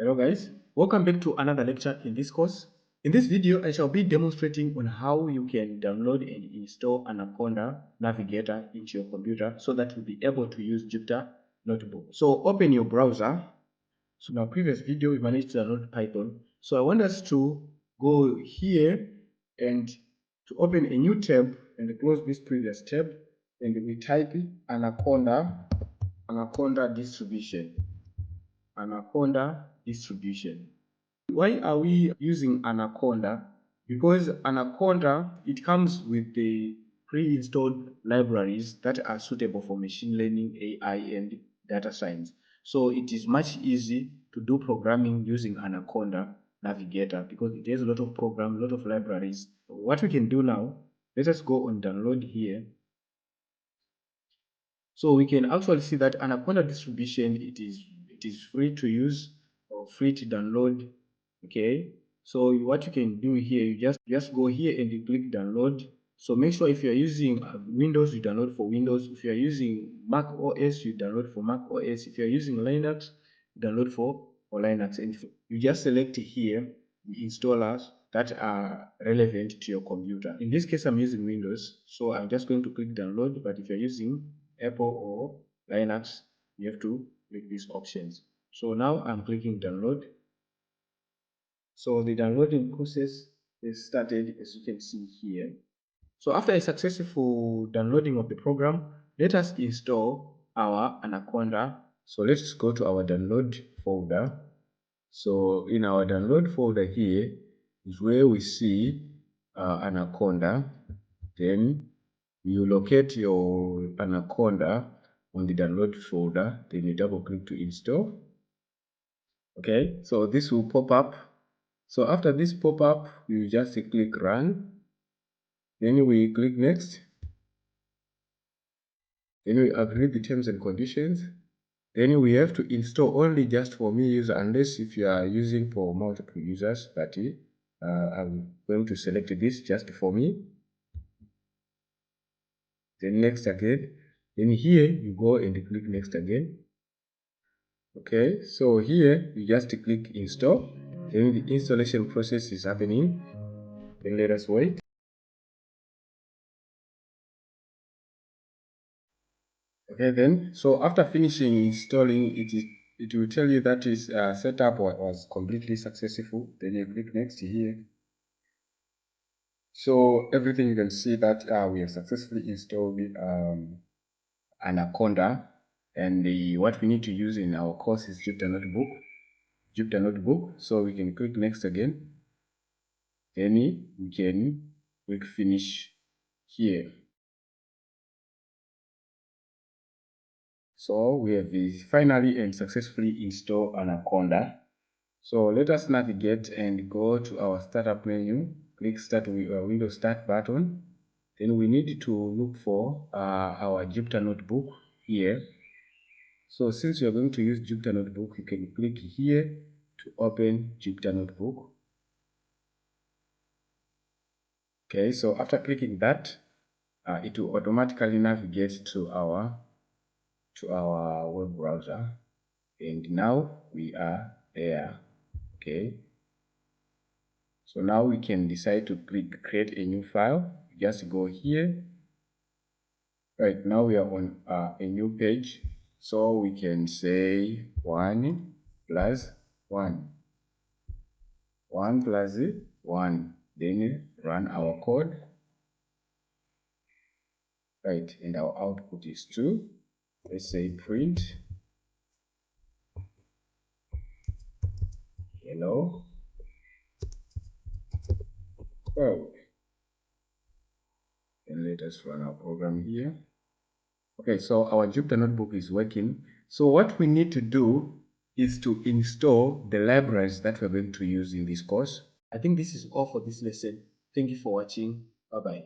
Hello guys, welcome back to another lecture in this course. In this video, I shall be demonstrating on how you can download and install Anaconda Navigator into your computer so that you'll be able to use Jupyter Notebook. So open your browser. So in our previous video, we managed to download Python. So I want us to go here and to open a new tab and close this previous tab, and we type Anaconda distribution. Anaconda distribution. Why are we using Anaconda? Because Anaconda, it comes with the pre-installed libraries that are suitable for machine learning, AI, and data science. So it is much easy to do programming using Anaconda Navigator because it has a lot of programs, a lot of libraries. What we can do now, let us go on download here. So we can actually see that Anaconda distribution, it is free to use or free to download. Okay, so what you can do here, you just go here and you click download. So make sure if you are using Windows, you download for Windows. If you are using Mac OS, you download for Mac OS. If you are using Linux, you download for Linux. And you just select here the installers that are relevant to your computer. In this case, I'm using Windows, so I'm just going to click download. But if you're using Apple or Linux, you have to click these options. So now I'm clicking download. So the downloading process is started, as you can see here. So after a successful downloading of the program, let us install our Anaconda. So let's go to our download folder. So in our download folder here is where we see Anaconda. Then you locate your Anaconda on the download folder. Then you double click to install. Okay, so this will pop up. So after this pop up, you just click run. Then we click next. Then we agree the terms and conditions. Then we have to install only just for me user, unless if you are using for multiple users. But I'm going to select this just for me. Then next again. Then here you go and click next again. Okay, so here you just click install. Then the installation process is happening. Then let us wait. Okay, then so after finishing installing, it will tell you that is setup was completely successful. Then you click next here. So everything you can see that we have successfully installed Anaconda, and what we need to use in our course is Jupyter Notebook. So we can click next again. Then we can click finish here. So we have finally and successfully installed Anaconda. So let us navigate and go to our startup menu. Click start with Windows Start button. Then we need to look for our Jupyter Notebook here. So since you are going to use Jupyter Notebook, you can click here to open Jupyter Notebook. Okay, so after clicking that, it will automatically navigate to our web browser, and now we are there. Okay, so now we can decide to create a new file. Just go here. Right now we are on a new page, so we can say 1 plus 1, 1 plus 1, then run our code. Right, and our output is 2. Let's say print hello code. And let us run our program here. Okay, so our Jupyter Notebook is working. So what we need to do is to install the libraries that we're going to use in this course. I think this is all for this lesson. Thank you for watching. Bye-bye.